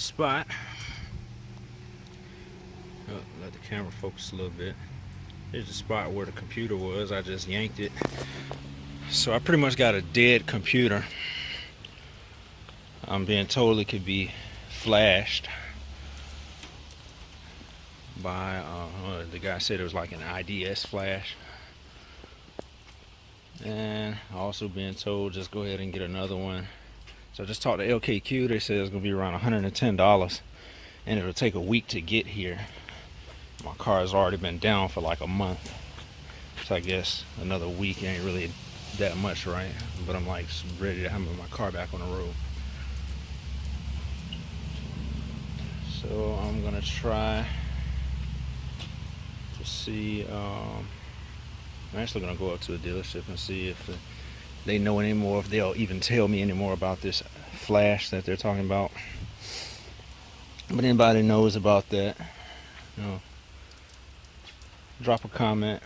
spot. Oh, let the camera focus a little bit. Here's the spot where the computer was. I just yanked it. So I pretty much got a dead computer. I'm being told it could be flashed by the guy said it was like an IDS flash. And also being told just go ahead and get another one. So I just talked to LKQ. They said it's gonna be around $110 and it'll take a week to get here. My car has already been down for like a month, so I guess another week ain't really that much, right? But I'm like ready to have my car back on the road. So I'm gonna try to see. I'm actually gonna go up to a dealership and see if they know any more, if they'll even tell me any more about this flash that they're talking about. But anybody knows about that, you know, drop a comment.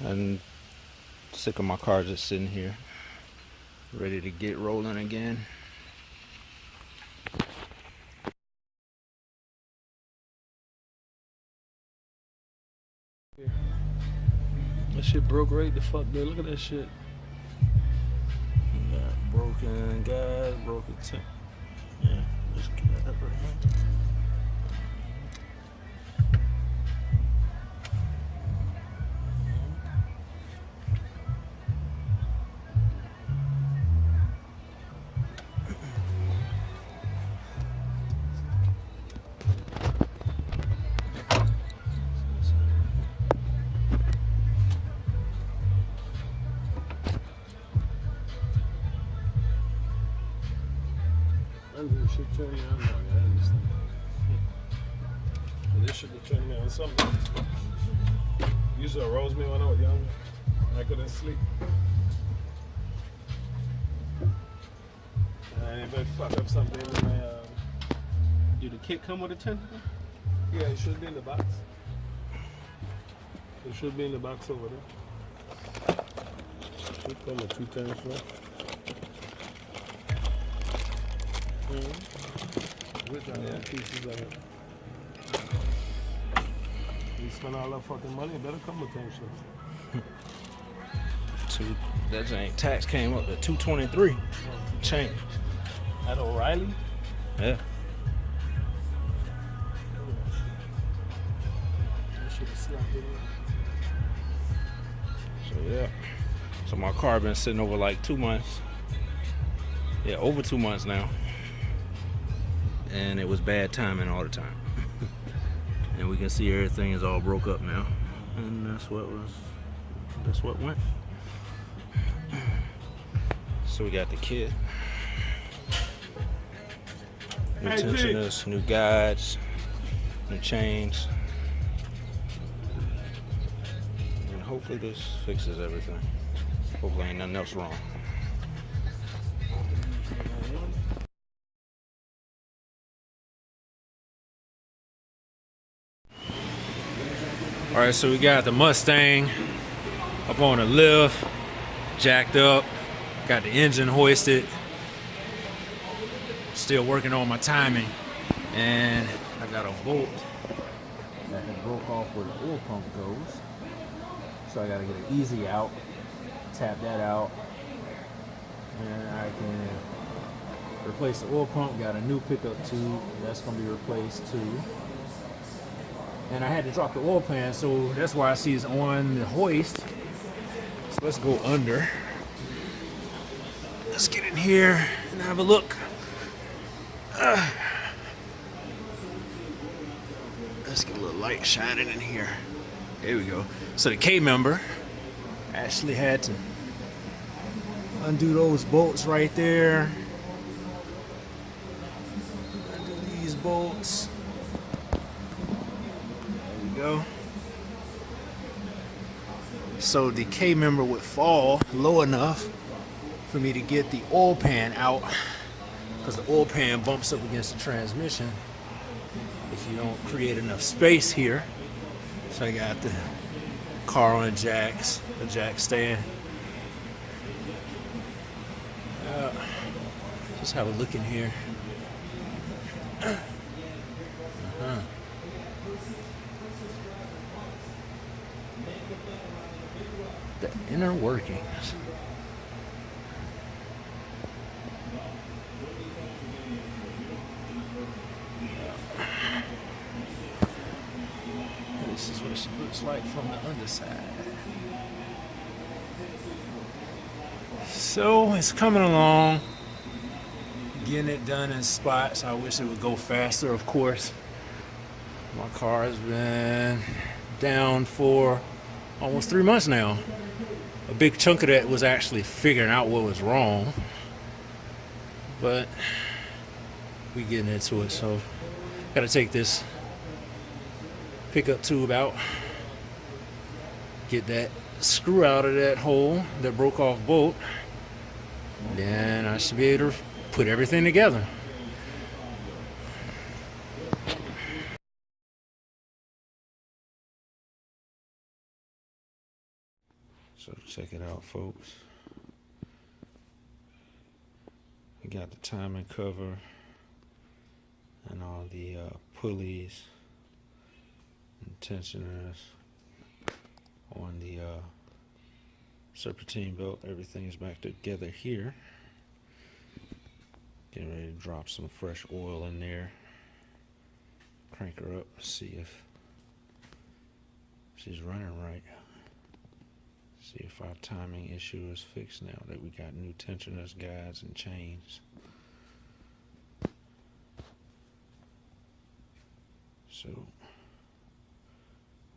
I'm sick of my car just sitting here, ready to get rolling again. That shit broke right the fuck there. Look at that shit. Got broken gas, broken tank. Yeah, let's get that up right now. This shit turn me on now, I understand. But this shit would turn me on something. Used to arose me when I was young. I couldn't sleep. And if I fuck up something in my Do the kit come with a tender? yeah, it should be in the box. It should be in the box over there. Should come with 2 times more. With pieces of it. You spend all that fucking money, it better come with tension. That ain't tax came up to $223. Change. At O'Reilly? Yeah. That shit is slapped in. So yeah. So my car been sitting over like 2 months. Yeah, over 2 months now. And it was bad timing all the time. And we can see everything is all broke up now. And that's what went. So we got the kit. New tensioners, new guides, new chains. And hopefully this fixes everything. Hopefully ain't nothing else wrong. All right, so we got the Mustang up on the lift, jacked up, got the engine hoisted. Still working on my timing, and I got a bolt that had broke off where the oil pump goes. So I gotta get an easy out, tap that out, and I can replace the oil pump. Got a new pickup tube that's gonna be replaced too. And I had to drop the oil pan, so that's why I see it's on the hoist. So let's go under. Let's get in here and have a look. Let's get a little light shining in here. There we go. So the K member actually had to undo those bolts right there. Undo these bolts. Go. So the K member would fall low enough for me to get the oil pan out, because the oil pan bumps up against the transmission if you don't create enough space here. So I got the car on jacks, the jack stand. Just have a look in here. The inner workings. This is what she looks like from the underside. So it's coming along, getting it done in spots. I wish it would go faster, of course. My car has been down for almost 3 months now. A big chunk of that was actually figuring out what was wrong, but we getting into it. So gotta take this pickup tube out, get that screw out of that hole that broke off bolt, then I should be able to put everything together. So check it out, folks. We got the timing cover and all the pulleys and tensioners on the serpentine belt. Everything is back together here. Getting ready to drop some fresh oil in there. Crank her up, see if she's running right. See if our timing issue is fixed now that we got new tensioners, guides, and chains. So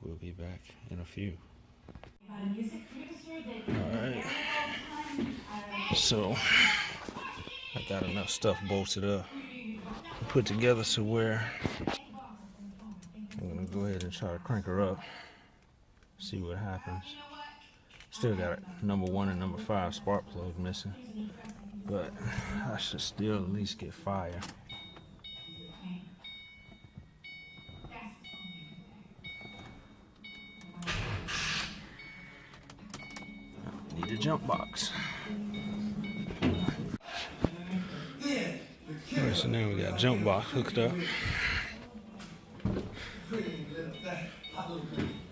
we'll be back in a few. Alright. So I got enough stuff bolted up, put together to where I'm gonna go ahead and try to crank her up, see what happens. Still got number 1 and number 5 spark plug missing, but I should still at least get fire. Need a jump box. Alright, so now we got jump box hooked up.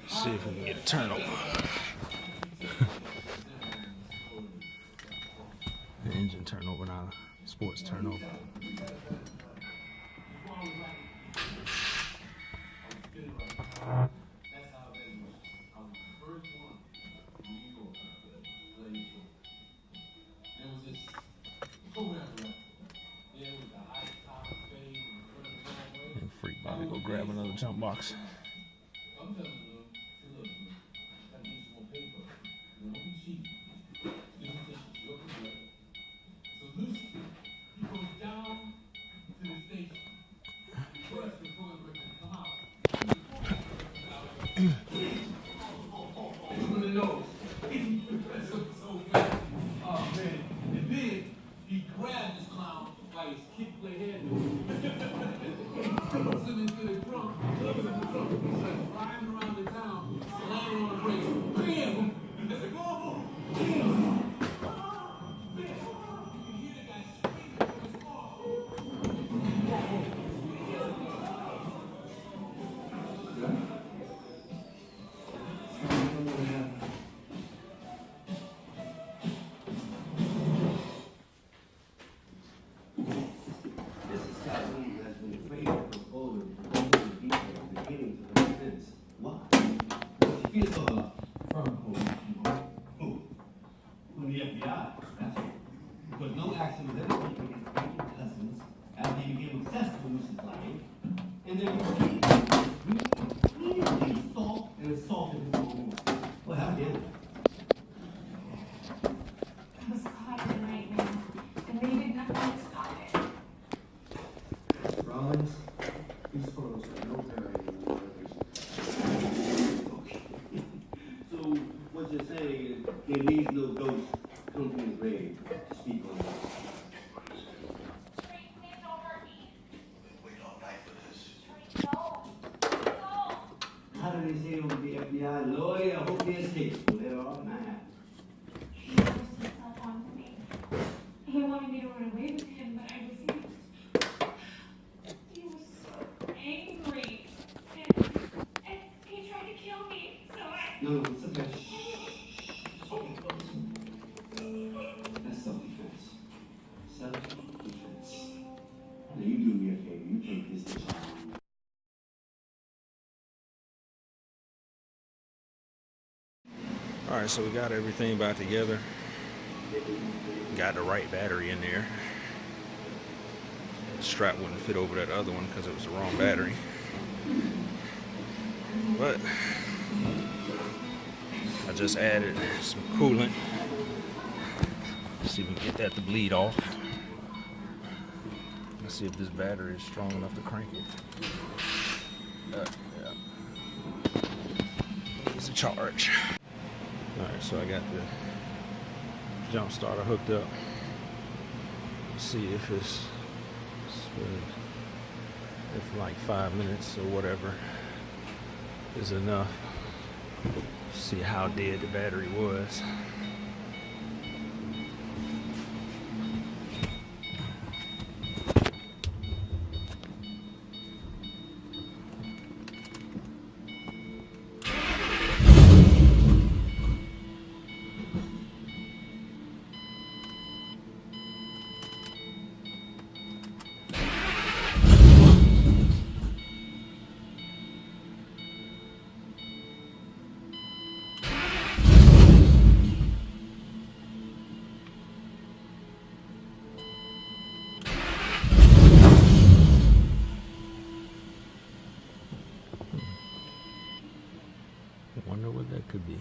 See if we can get a turnover. The engine turnover, not a sports turnover. And freak Bobby go grab another jump box. No, it's okay. That's self-defense. Self-defense. Now you do me a favor. You take this to child. All right, so we got everything back together. Got the right battery in there. The strap wouldn't fit over that other one because it was the wrong battery. But I just added some coolant. See if we can get that to bleed off. Let's see if this battery is strong enough to crank it. Yeah. Needs a charge. Alright, so I got the jump starter hooked up. Let's see if it's if like 5 minutes or whatever is enough. See how dead the battery was. I wonder what that could be.